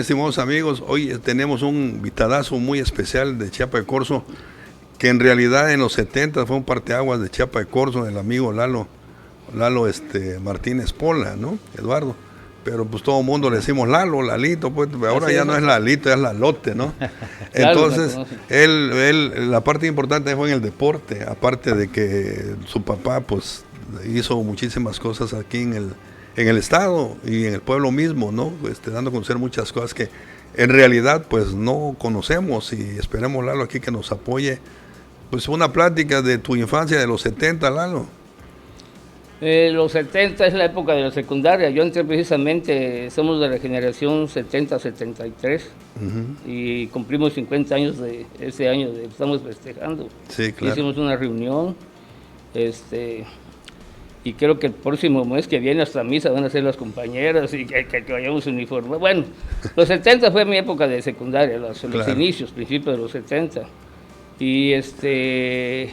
estimados amigos. Hoy tenemos un invitadazo muy especial de Chiapa de Corzo, que en realidad en los 70 fue un parteaguas de Chiapa de Corzo, el amigo Lalo Martínez Pola, ¿no? Eduardo. Pero pues todo el mundo le decimos Lalo, Lalito, pues ahora ya no es Lalito, ya es Lalote, ¿no? Entonces, la parte importante fue en el deporte, aparte de que su papá pues hizo muchísimas cosas aquí en el estado y en el pueblo mismo, ¿no? Dando a conocer muchas cosas que en realidad pues no conocemos, y esperemos, Lalo, aquí que nos apoye. Pues una plática de tu infancia de los 70, Lalo. Los 70 es la época de la secundaria. Yo entré precisamente, somos de la generación 70-73, y cumplimos 50 años de ese año, estamos festejando. Sí, claro. Hicimos una reunión, y creo que el próximo mes que viene hasta misa van a ser las compañeras y que vayamos uniforme. Bueno, los 70 fue mi época de secundaria, los inicios, principios de los 70. Y sí,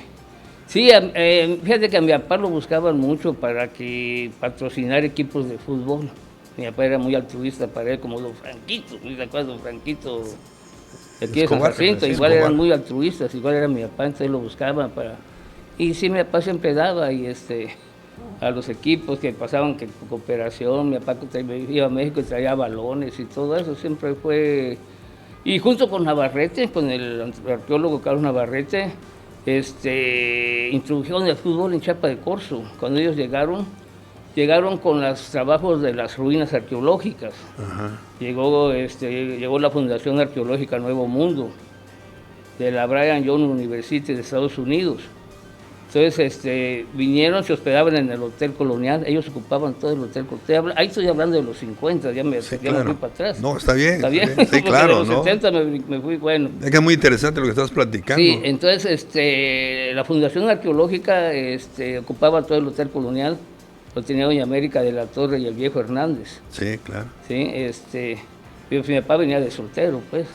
fíjate que a mi papá lo buscaban mucho para que patrocinar equipos de fútbol. Mi papá era muy altruista para él, como Don Franquito, ¿no te acuerdas? Don Franquito, aquí de San Jacinto, igual eran muy altruistas, igual era mi papá, entonces lo buscaban para... Y sí, mi papá siempre daba, y a los equipos que pasaban, que cooperación, mi papá iba a México y traía balones y todo eso, siempre fue... Y junto con Navarrete, con el arqueólogo Carlos Navarrete, introdujeron el fútbol en Chiapa de Corzo. Cuando ellos llegaron con los trabajos de las ruinas arqueológicas. Llegó la Fundación Arqueológica Nuevo Mundo, de la Brigham Young University de Estados Unidos. Entonces vinieron, se hospedaban en el Hotel Colonial, ellos ocupaban todo el Hotel Colonial. Ahí estoy hablando de los 50, ya me fui para atrás. No, está bien. ¿Está bien? Sí, claro, de los 70 me fui, bueno. Es que es muy interesante lo que estás platicando. Sí, entonces la Fundación Arqueológica ocupaba todo el Hotel Colonial, lo tenía Doña América de la Torre y el viejo Hernández. Sí, claro. Sí, mi papá venía de soltero, pues.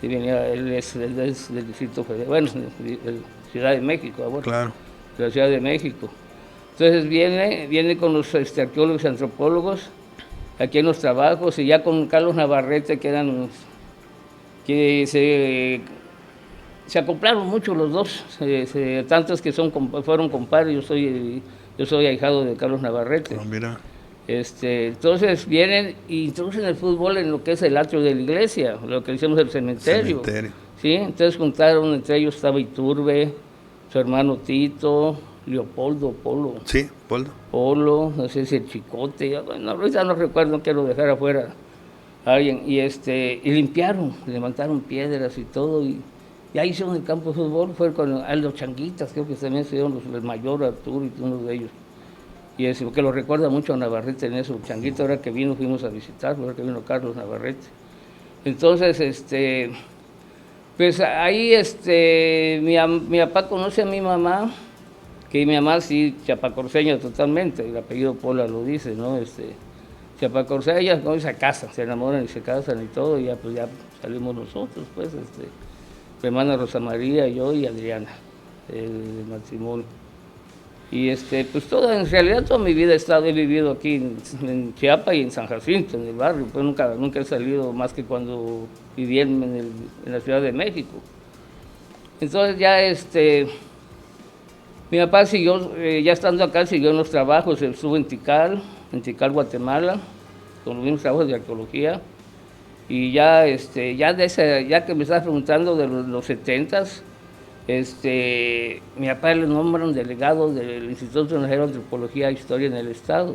Sí, él es del Distrito Federal, bueno, Ciudad de México, ahora. Claro. De la Ciudad de México. Entonces viene con los arqueólogos y antropólogos aquí en los trabajos, y ya con Carlos Navarrete, que se acoplaron mucho los dos, tantos que fueron compadres. Yo soy ahijado de Carlos Navarrete. Oh, mira. Entonces vienen y introducen el fútbol en lo que es el atrio de la iglesia, lo que decimos el cementerio. ¿Sí? Entonces juntaron, entre ellos estaba Iturbe, su hermano Tito, Leopoldo, Polo. Sí, Polo. Polo, no sé si el Chicote, bueno, ahorita no recuerdo, no quiero dejar afuera a alguien. Y limpiaron, levantaron piedras y todo, y ahí hicieron el campo de fútbol. Fue con Aldo Changuitas, creo que también se dieron el mayor Arturo y uno de ellos. Y porque lo recuerda mucho a Navarrete en eso. Changuito, ahora que vino, fuimos a visitarlo, ahora que vino Carlos Navarrete. Entonces, pues ahí mi papá conoce a mi mamá, que mi mamá sí, chapacorseña totalmente, el apellido Pola lo dice, ¿no? Chapacorseña, ellas no se casan, se enamoran y se casan y todo, y ya pues ya salimos nosotros, pues, mi hermana Rosa María, yo y Adriana, el matrimonio. Y pues en realidad toda mi vida he vivido aquí en Chiapa y en San Jacinto, en el barrio, pues nunca he salido más que cuando viví en la Ciudad de México. Entonces ya mi papá siguió, ya estando acá, siguió en los trabajos, estuvo en Tikal, Guatemala, con los mismos trabajos de arqueología. Y ya que me estabas preguntando de los 70s, mi papá le nombran delegado del Instituto Nacional de Antropología e Historia en el Estado.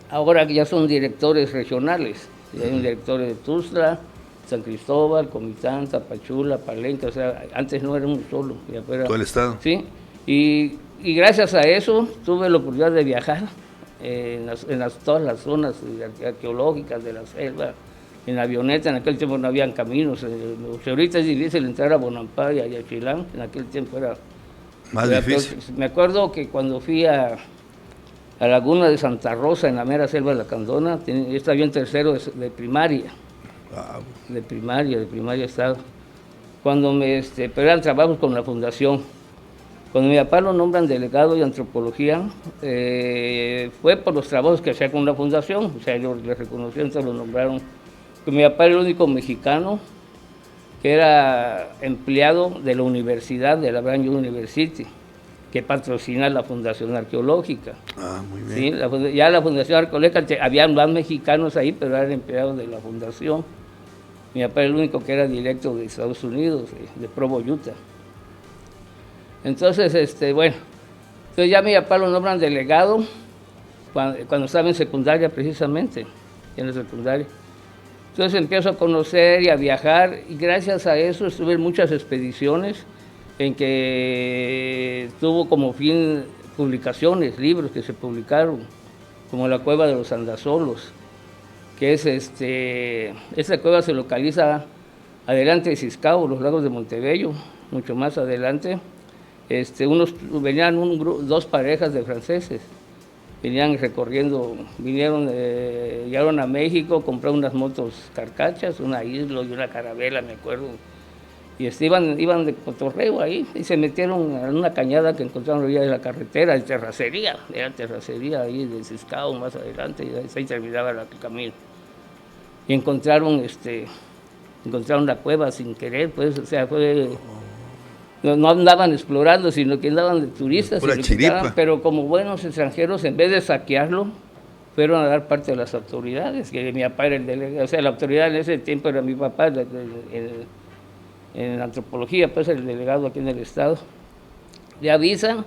Ahora ya son directores regionales. Hay un director de Tuxtla, San Cristóbal, Comitán, Tapachula, Palenque, o sea, antes no era un solo. ¿Todo el Estado? Sí, y gracias a eso tuve la oportunidad de viajar en todas las zonas arqueológicas de la selva, en avioneta. En aquel tiempo no habían caminos. Ahorita es difícil entrar a Bonampak y a Chilán, en aquel tiempo era más difícil. Me acuerdo que cuando fui a Laguna de Santa Rosa, en la mera selva de la Candona, yo estaba en tercero de primaria. Wow. De primaria estaba. Pero eran trabajos con la fundación. Cuando mi papá lo nombran delegado de antropología, fue por los trabajos que hacía con la fundación, o sea, ellos le reconocieron, entonces lo nombraron que mi papá era el único mexicano que era empleado de la universidad, de la Brown University, que patrocina la Fundación Arqueológica. Ah, muy bien. Sí, ya la Fundación Arqueológica, había más mexicanos ahí, pero eran empleados de la fundación. Mi papá era el único que era directo de Estados Unidos, de Provo, Utah. Entonces, bueno, entonces ya mi papá lo nombran delegado cuando estaba en secundaria precisamente, en la secundaria. Entonces empiezo a conocer y a viajar, y gracias a eso estuve en muchas expediciones en que tuvo como fin publicaciones, libros que se publicaron, como la Cueva de los Andasolos, que es esta cueva se localiza adelante de Ciscao, los lagos de Montebello, mucho más adelante. Venían dos parejas de franceses, venían recorriendo, llegaron a México, compraron unas motos carcachas, una Islo y una Carabela, me acuerdo, y iban de cotorreo ahí, y se metieron en una cañada que encontraron a la orilla de la carretera, de terracería, era terracería ahí de Ciscao más adelante, y ahí terminaba el camino. Y encontraron la cueva sin querer, pues, o sea, no andaban explorando, sino que andaban de turistas. Pura chiripa. Pero como buenos extranjeros, en vez de saquearlo, fueron a dar parte a las autoridades, que mi papá era el delegado, o sea, la autoridad en ese tiempo era mi papá, en antropología, pues el delegado aquí en el estado. Le avisan,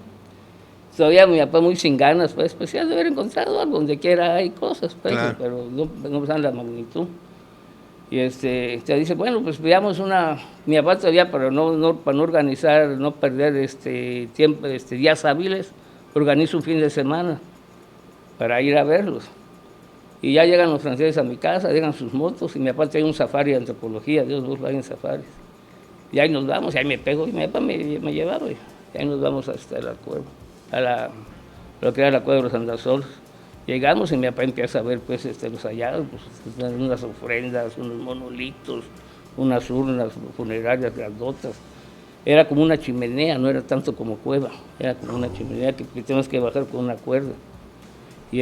todavía mi papá muy sin ganas, pues ya de haber encontrado algo, donde quiera hay cosas, pues, claro, pero no saben la magnitud. Y te dice, bueno, pues veamos mi papá todavía para no organizar, no perder tiempo, días hábiles, organiza un fin de semana para ir a verlos. Y ya llegan los franceses a mi casa, llegan sus motos, y mi papá trae un safari de antropología, Dios Volkswagen Safaris. Y ahí nos vamos, y ahí me pego, y mi papá me llevaba, y ahí nos vamos hasta la cueva, lo que era la cueva de los Andasolos. Llegamos y mi papá empieza a ver pues, los hallazgos, pues, unas ofrendas, unos monolitos, unas urnas funerarias grandotas. Era como una chimenea, no era tanto como cueva, era como una chimenea que tenemos que bajar con una cuerda. Y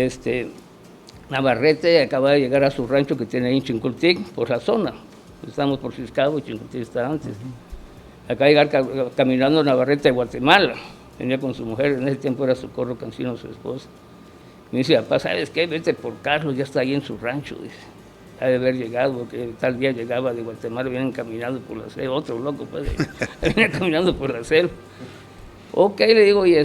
Navarrete acaba de llegar a su rancho que tiene ahí en Chincultic, por la zona. Estamos por Ciscao, Chincultic está antes. Acaba de llegar caminando Navarrete de Guatemala, venía con su mujer, en ese tiempo era Socorro Cancino, su esposa. Me dice, papá, ¿sabes qué? Vete por Carlos, ya está ahí en su rancho, dice. Ha de haber llegado, porque tal día llegaba de Guatemala, vienen caminando por la selva, otro loco, pues, viene caminando por la selva. Ok, le digo, y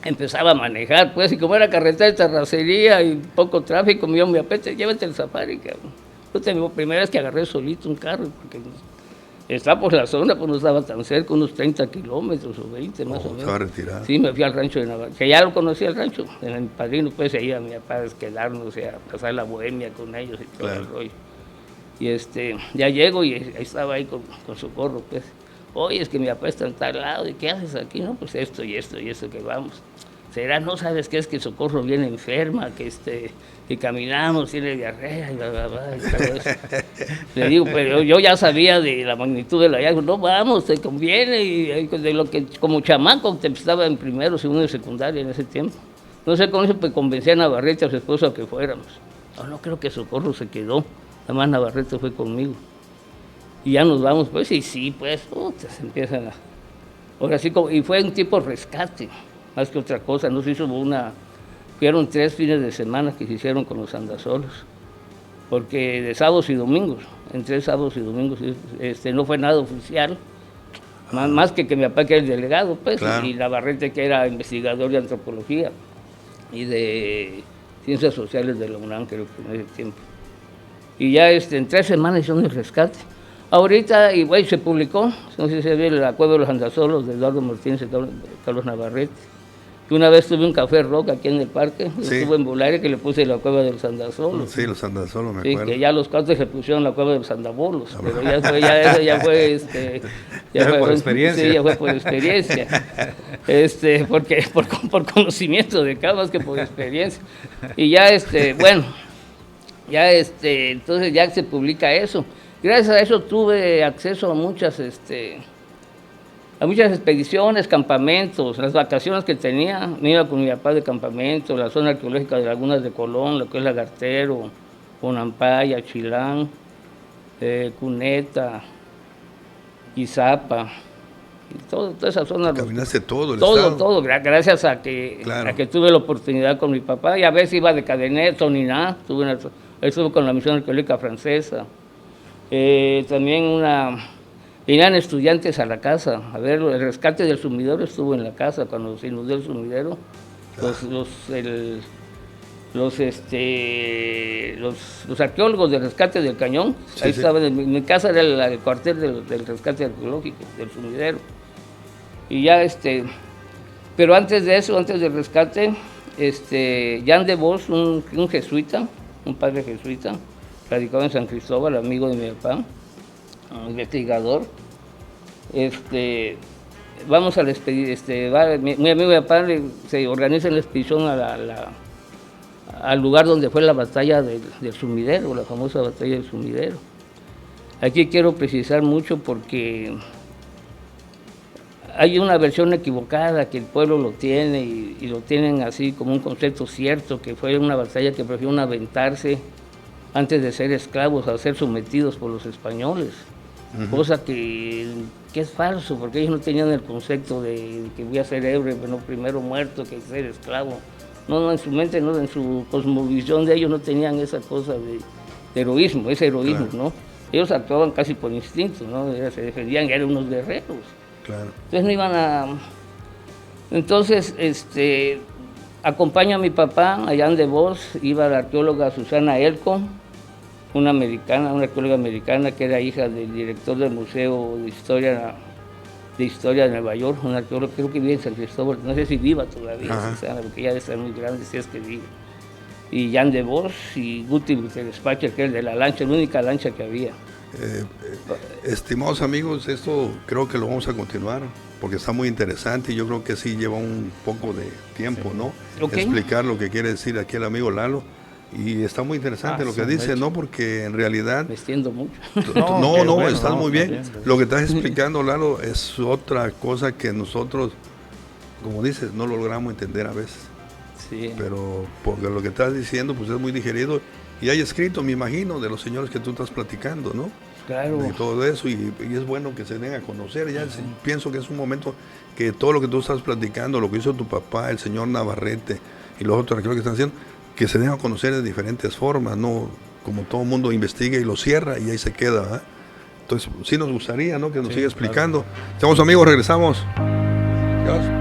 empezaba a manejar, pues, y como era carretera de terracería y poco tráfico, me dijo, mi papá, llévate el safari, cabrón. La primera vez que agarré solito un carro, porque está por la zona, pues no estaba tan cerca, unos 30 kilómetros o 20 más o menos. Estaba retirado. Sí, me fui al rancho de Navarrete, que ya lo conocía el rancho, en mi padrino, pues ahí a mi papá a quedarnos, a pasar la bohemia con ellos y todo el rollo. Y ya llego y ahí estaba ahí con Socorro, pues. Oye, es que mi papá está en tal lado, ¿y qué haces aquí? No, pues esto y esto que vamos. ¿Será? ¿No sabes qué es que Socorro viene enferma, que caminamos, tiene diarrea y bla, bla, bla, y todo eso? Le digo, pero yo ya sabía de la magnitud del hallazgo, no, vamos, te conviene, y de lo que como chamaco te estaba en primero, segundo y secundaria en ese tiempo. No sé con eso, pues convencí a Navarrete, a su esposo, a que fuéramos. No creo que Socorro se quedó, nada más Navarrete fue conmigo. Y ya nos vamos, pues, y sí, pues, se empiezan a... Ahora sí, y fue un tipo rescate, más que otra cosa, no se hizo fueron 3 fines de semana que se hicieron con los Andasolos, porque de sábados y domingos, en 3 sábados y domingos, no fue nada oficial, más que mi papá que era el delegado, pues, claro, y Navarrete que era investigador de antropología y de ciencias sociales de la UNAM, creo que en ese tiempo. Y ya en 3 semanas hicieron el rescate. Ahorita, y bueno, se publicó, no sé si se ve, La Cueva de los Andasolos, de Eduardo Martínez y Carlos Navarrete. Que una vez tuve un café rock aquí en el parque, sí, estuve en Bularia, que le puse La Cueva de los Andasolos. Sí, los Andasolos, me acuerdo. Sí, que ya los cuates le pusieron La Cueva de los Andabolos, pero ya fue por experiencia. Sí, ya fue por experiencia. Porque por conocimiento de cada más que por experiencia. Y ya, bueno, ya entonces ya se publica eso. Gracias a eso tuve acceso a muchas expediciones, campamentos, las vacaciones que tenía, me iba con mi papá de campamento, la zona arqueológica de Lagunas de Colón, lo que es Lagartero, Ponampaya, Chilán, Cuneta, Izapa, y toda esa zona. Caminaste todo el estado. estado. Todo, gracias a que tuve la oportunidad con mi papá, y a veces iba de cadeneto, ni nada, estuve con la misión arqueológica francesa. También venían estudiantes a la casa, a ver, el rescate del sumidero estuvo en la casa, cuando se inundó el sumidero, los arqueólogos del rescate del cañón, ahí estaban, mi casa era el cuartel del rescate arqueológico, del sumidero. Y ya pero antes de eso, antes del rescate, Jean de Vos, un jesuita, un padre jesuita, radicado en San Cristóbal, amigo de mi papá, investigador, vamos a la expedición, mi amigo de mi papá se organiza en la expedición al lugar donde fue la batalla del sumidero, la famosa batalla del sumidero. Aquí quiero precisar mucho porque hay una versión equivocada que el pueblo lo tiene y lo tienen así como un concepto cierto, que fue una batalla que prefirieron aventarse antes de ser esclavos, a ser sometidos por los españoles. Cosa que es falso, porque ellos no tenían el concepto de que voy a ser héroe, pero primero muerto que ser esclavo. No, en su mente, no, en su cosmovisión de ellos no tenían esa cosa de heroísmo, ese heroísmo, ¿no? Ellos actuaban casi por instinto, ¿no? Se defendían, eran unos guerreros. Claro. Entonces no iban a... Entonces, acompaño a mi papá, allá en De Vos, iba la arqueóloga Susana Elco, una arqueóloga americana que era hija del director del Museo de Historia de Nueva York, una arqueóloga, creo que vive en San Cristóbal, no sé si viva todavía, porque ya debe estar muy grande, si es que vive. Y Jean de Vos y Guti Buterespacher, que es el de la lancha, la única lancha que había. Estimados amigos, esto creo que lo vamos a continuar porque está muy interesante y yo creo que sí lleva un poco de tiempo, ¿no? Explicar lo que quiere decir aquí el amigo Lalo. Y está muy interesante lo que dice, ¿no? Porque en realidad... Me extiendo mucho. No, estás muy bien. Lo que estás explicando, Lalo, es otra cosa que nosotros, como dices, no logramos entender a veces. Sí. Pero porque lo que estás diciendo pues es muy digerido y hay escrito, me imagino, de los señores que tú estás platicando, ¿no? Claro. Y todo eso, y es bueno que se den a conocer. Ya pienso que es un momento que todo lo que tú estás platicando, lo que hizo tu papá, el señor Navarrete y los otros arqueólogos que están haciendo, que se den a conocer de diferentes formas, no como todo el mundo investiga y lo cierra y ahí se queda, ¿verdad? Entonces sí nos gustaría, ¿no? Que nos siga explicando. Estamos amigos, regresamos. Dios.